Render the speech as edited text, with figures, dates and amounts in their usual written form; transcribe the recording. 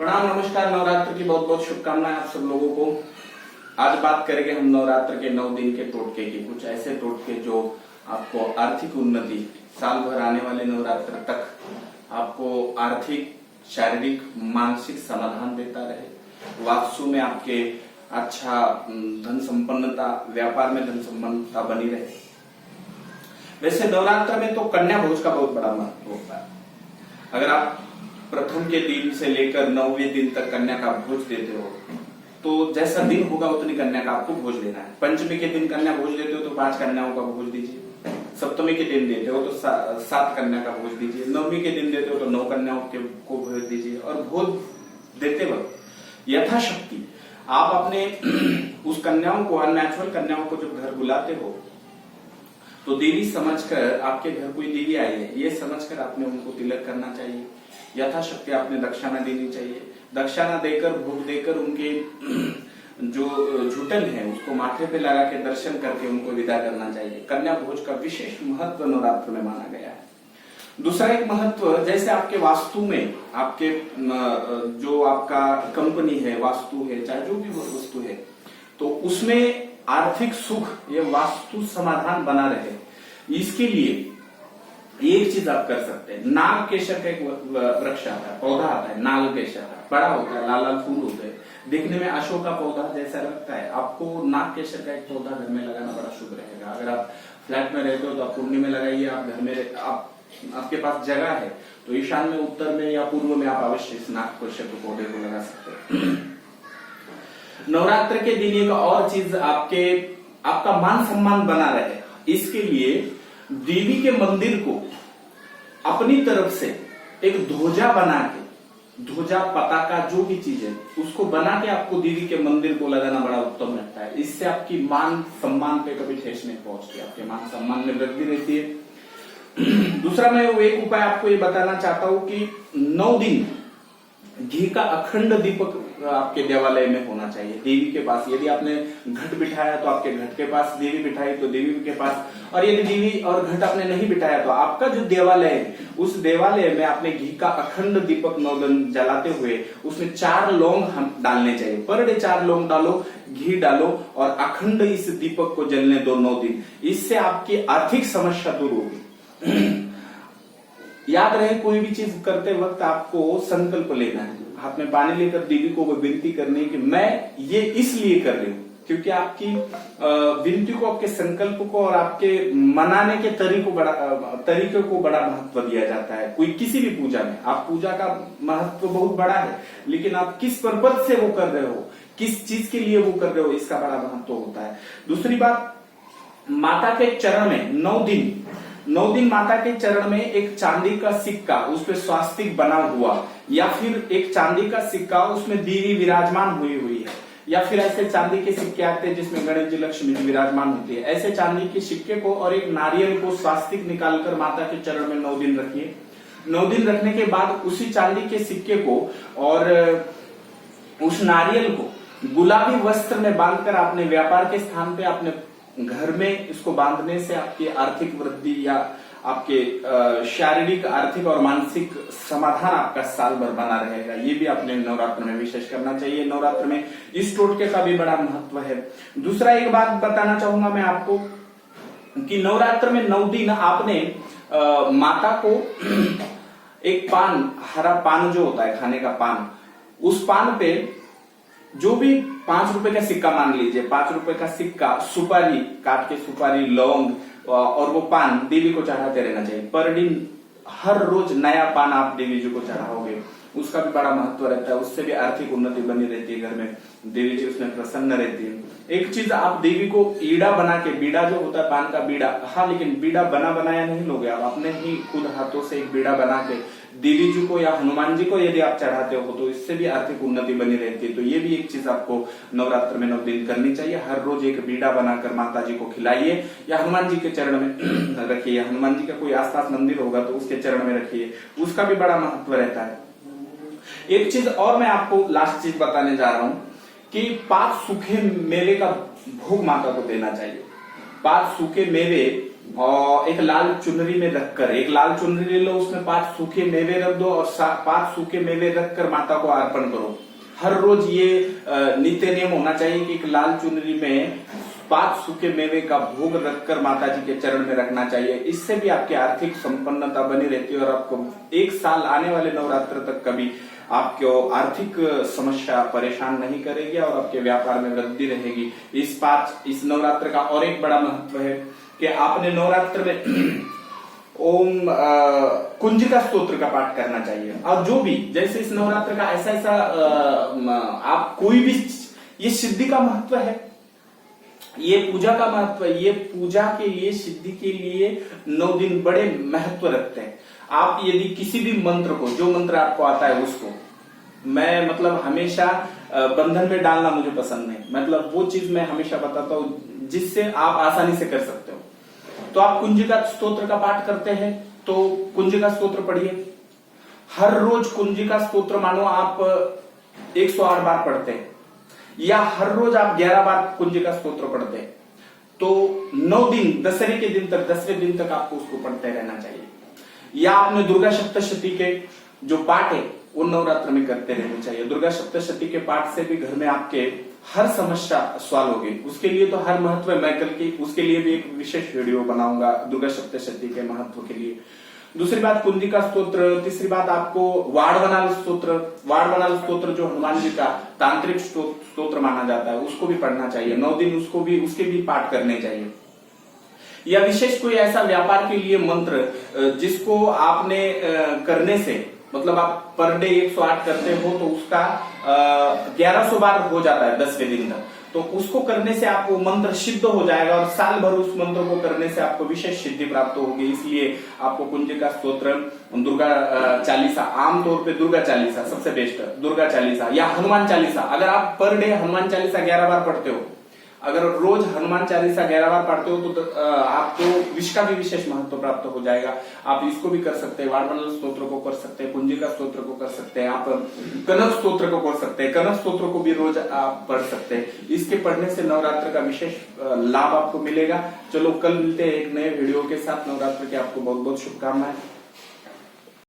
प्रणाम, नमस्कार। नवरात्र की बहुत बहुत शुभकामनाएं आप सब लोगों को। आज बात करेंगे हम नवरात्र के 9 दिन के टोटके की। कुछ ऐसे टोटके जो आपको आर्थिक उन्नति, साल भर आने वाले नवरात्र तक आपको आर्थिक, शारीरिक, मानसिक समाधान देता रहे। वास्तु में आपके अच्छा धन संपन्नता, व्यापार में धन संपन्नता बनी रहे। वैसे नवरात्र में तो कन्या भोज का बहुत बड़ा महत्व होता है। अगर आप प्रथम के दिन से लेकर 9वें दिन तक कन्या का भोज देते हो तो जैसा दिन होगा उतनी कन्या का आपको भोज देना है। पंचमी के दिन कन्या भोज देते हो तो 5 कन्याओं का भोज दीजिए। सप्तमी के दिन देते हो तो 7 कन्या का भोज दीजिए। नवमी के दिन देते हो तो 9 कन्याओं को भोज दीजिए। और भोज देते वक्त यथाशक्ति आप अपने उस कन्याओं को, अननेचुरल कन्याओं को जब घर बुलाते हो तो देवी समझकर, आपके घर कोई देवी आई है ये समझकर आपने उनको तिलक करना चाहिए। यथाशक्ति आपने दक्षिणा देनी चाहिए। दक्षिणा देकर, भोग देकर उनके जो झूठन है उसको माथे पे लगा के दर्शन करके उनको विदा करना चाहिए। कन्या भोज का विशेष महत्व नवरात्र में माना गया है। दूसरा एक महत्व, जैसे आपके वास्तु में, आपके जो आपका कंपनी है, वास्तु है, चाहे जो भी वस्तु है, तो उसमें आर्थिक सुख, ये वास्तु समाधान बना रहे, इसके लिए एक चीज आप कर सकते हैं। नाग केशर का एक वृक्ष आता है, पौधा आता है, नाग केशर का, बड़ा होता है, लाल लाल फूल होते हैं, देखने में अशोक का पौधा जैसा लगता है। आपको नाग केशर का एक पौधा घर में लगाना बड़ा शुभ रहेगा। अगर आप फ्लैट में रहते हो तो आप पूर्णी में लगाइए। आप घर में, आपके पास जगह है तो ईशान में, उत्तर में या पूर्व में आप अवश्य इस नाग केशर के पौधे को लगा सकते हैं। नवरात्र के दिन एक और चीज, आपका मान सम्मान बना रहे, इसके लिए देवी के मंदिर को अपनी तरफ से एक ध्वजा बना के, ध्वजा, पताका, जो भी चीज है उसको बना के आपको देवी के मंदिर को लगाना बड़ा उत्तम लगता है। इससे आपकी मान सम्मान पे कभी ठेस नहीं पहुंचती, आपके मान सम्मान में वृद्धि रहती है। दूसरा, मैं वो एक उपाय आपको ये बताना चाहता हूं कि 9 दिन घी का अखंड दीपक आपके देवालय में होना चाहिए, देवी के पास। यदि आपने घट बिठाया तो आपके घट के पास, देवी बिठाई तो देवी के पास, और यदि देवी और घट आपने नहीं बिठाया तो आपका जो देवालय है उस देवालय में आपने घी का अखंड दीपक 9 दिन जलाते हुए उसमें 4 लौंग हम डालने चाहिए। पर डे 4 लौंग डालो, घी डालो और अखंड इस दीपक को जलने दो 9 दिन। इससे आपकी आर्थिक समस्या दूर होगी। याद रहे, कोई भी चीज करते वक्त आपको संकल्प लेना है। हाथ में पानी लेकर देवी को विनती करनी है कि मैं ये इसलिए कर रही हूँ, क्योंकि आपकी विनती को, आपके संकल्प को और आपके मनाने के तरीके को बड़ा महत्व दिया जाता है। कोई किसी भी पूजा में, आप पूजा का महत्व बहुत बड़ा है, लेकिन आप किस पर्पज से वो कर रहे हो, किस चीज के लिए वो कर रहे हो, इसका बड़ा महत्व होता है। दूसरी बात, माता के चरण में 9 दिन माता के चरण में एक चांदी का सिक्का, उस पर स्वास्तिक बना हुआ, या फिर एक चांदी का सिक्का उसमें देवी विराजमान हुई है, या फिर ऐसे चांदी के सिक्के आते हैं जिसमें गणेश जी, लक्ष्मी जी विराजमान होती है। ऐसे चांदी के सिक्के को और एक नारियल को स्वास्तिक निकालकर माता के चरण में 9 दिन रखिए। 9 दिन रखने के बाद उसी चांदी के सिक्के को और उस नारियल को गुलाबी वस्त्र में बांधकर अपने व्यापार के स्थान पे, अपने घर में इसको बांधने से आपकी आर्थिक वृद्धि या आपके शारीरिक, आर्थिक और मानसिक समाधान आपका साल भर बना रहेगा। ये भी आपने नवरात्र में विशेष करना चाहिए। नवरात्र में इस टोटके का भी बड़ा महत्व है। दूसरा एक बात बताना चाहूंगा मैं आपको कि नवरात्र में 9 दिन आपने माता को एक पान, हरा पान जो होता है खाने का पान, उस पान पे जो भी 5 रुपए का सिक्का मान लीजिए, 5 रुपए का सिक्का, सुपारी काट के, सुपारी, लौंग और वो पान देवी को चढ़ाते रहना चाहिए। पर दिन हर रोज नया पान आप देवी जी को चढ़ाओगे, उसका भी बड़ा महत्व रहता है। उससे भी आर्थिक उन्नति बनी रहती है घर में, देवी जी उसमें प्रसन्न रहती है। एक चीज, आप देवी को ईड़ा बना के, बीड़ा जो होता है पान का बीड़ा, हाँ, लेकिन बीड़ा बना बनाया नहीं लोगे आप, अपने ही खुद हाथों से एक बीड़ा बना के देवी जी को या हनुमान जी को यदि आप चढ़ाते हो तो इससे भी आर्थिक उन्नति बनी रहती है। तो ये भी एक चीज आपको नवरात्र में 9 दिन करनी चाहिए। हर रोज एक बीड़ा बनाकर माता जी को खिलाइए या हनुमान जी के चरण में रखिए। हनुमान जी का कोई आसपास मंदिर होगा तो उसके चरण में रखिए, उसका भी बड़ा महत्व रहता है। एक चीज और मैं आपको लास्ट चीज बताने जा रहा हूं कि 5 सूखे मेवे का भोग माता को देना चाहिए। 5 सूखे मेवे और एक लाल चुनरी में रखकर, एक लाल चुनरी ले लो, उसमें 5 सूखे मेवे रख दो और 5 सूखे मेवे रखकर माता को अर्पण करो। हर रोज ये नित्य नियम होना चाहिए कि एक लाल चुनरी में 5 सूखे मेवे का भोग रखकर माता जी के चरण में रखना चाहिए। इससे भी आपकी आर्थिक संपन्नता बनी रहती है और आपको 1 साल आने वाले नवरात्र तक कभी आपको आर्थिक समस्या परेशान नहीं करेगी और आपके व्यापार में वृद्धि रहेगी। इस नवरात्र का और एक बड़ा महत्व है कि आपने नवरात्र में ओम कुंजिका स्तोत्र का पाठ करना चाहिए। और जो भी जैसे इस नवरात्र का ऐसा आप कोई भी, ये सिद्धि का महत्व है, ये पूजा का महत्व है। ये पूजा के लिए, सिद्धि के लिए 9 दिन बड़े महत्व रखते हैं। आप यदि किसी भी मंत्र को, जो मंत्र आपको आता है उसको, मैं मतलब हमेशा बंधन में डालना मुझे पसंद नहीं, मतलब वो चीज मैं हमेशा बताता हूं जिससे आप आसानी से कर सकते हो। तो आप कुंजिका स्तोत्र का पाठ करते हैं तो कुंजिका स्तोत्र पढ़िए। हर रोज कुंजिका स्तोत्र मानो आप 108 बार पढ़ते हैं या हर रोज आप 11 बार कुंजिका स्तोत्र पढ़ते हैं तो 9 दिन, दशहरे के दिन तक, 10वें दिन तक आपको उसको पढ़ते रहना चाहिए। या आपने दुर्गा सप्तशती के जो पाठ है वो नवरात्र में करते रहने चाहिए। दुर्गा सप्तशती के पाठ से भी घर में आपके हर समस्या सॉल्व होगी। उसके लिए तो हर महत्व है, मैं कल की उसके लिए भी एक विशेष वीडियो बनाऊंगा दुर्गा सप्तशती के महत्व के लिए। दूसरी बात कुंजिका स्तोत्र। तीसरी बात आपको वाड़वनाल स्तोत्र, वाड़वनाल स्तोत्र जो हनुमान जी का तांत्रिक स्तोत्र माना जाता है उसको भी पढ़ना चाहिए। 9 दिन उसके भी पाठ करने चाहिए। या विशेष कोई ऐसा व्यापार के लिए मंत्र जिसको आपने करने से, मतलब आप पर डे 108 करते हो तो उसका 1100 बार हो जाता है 10वें दिन तक, तो उसको करने से आपको मंत्र सिद्ध हो जाएगा और साल भर उस मंत्र को करने से आपको विशेष सिद्धि प्राप्त होगी। इसलिए आपको कुंजिका स्तोत्र, दुर्गा चालीसा, आमतौर पे दुर्गा चालीसा सबसे बेस्ट है, दुर्गा चालीसा या हनुमान चालीसा। अगर आप पर डे हनुमान चालीसा 11 बार पढ़ते हो, अगर रोज हनुमान चालीसा 11 बार पढ़ते हो तो आपको इसका भी विशेष महत्व प्राप्त हो जाएगा। आप इसको भी कर सकते हैं, वाड़वनाल स्तोत्र को कर सकते हैं, कुंजिका स्तोत्र को कर सकते हैं, आप कनक स्तोत्र को कर सकते हैं, कनक स्तोत्र को भी रोज आप पढ़ सकते हैं। इसके पढ़ने से नवरात्र का विशेष लाभ आपको मिलेगा। चलो कल मिलते हैं एक नए वीडियो के साथ। नवरात्र की आपको बहुत बहुत शुभकामनाएं।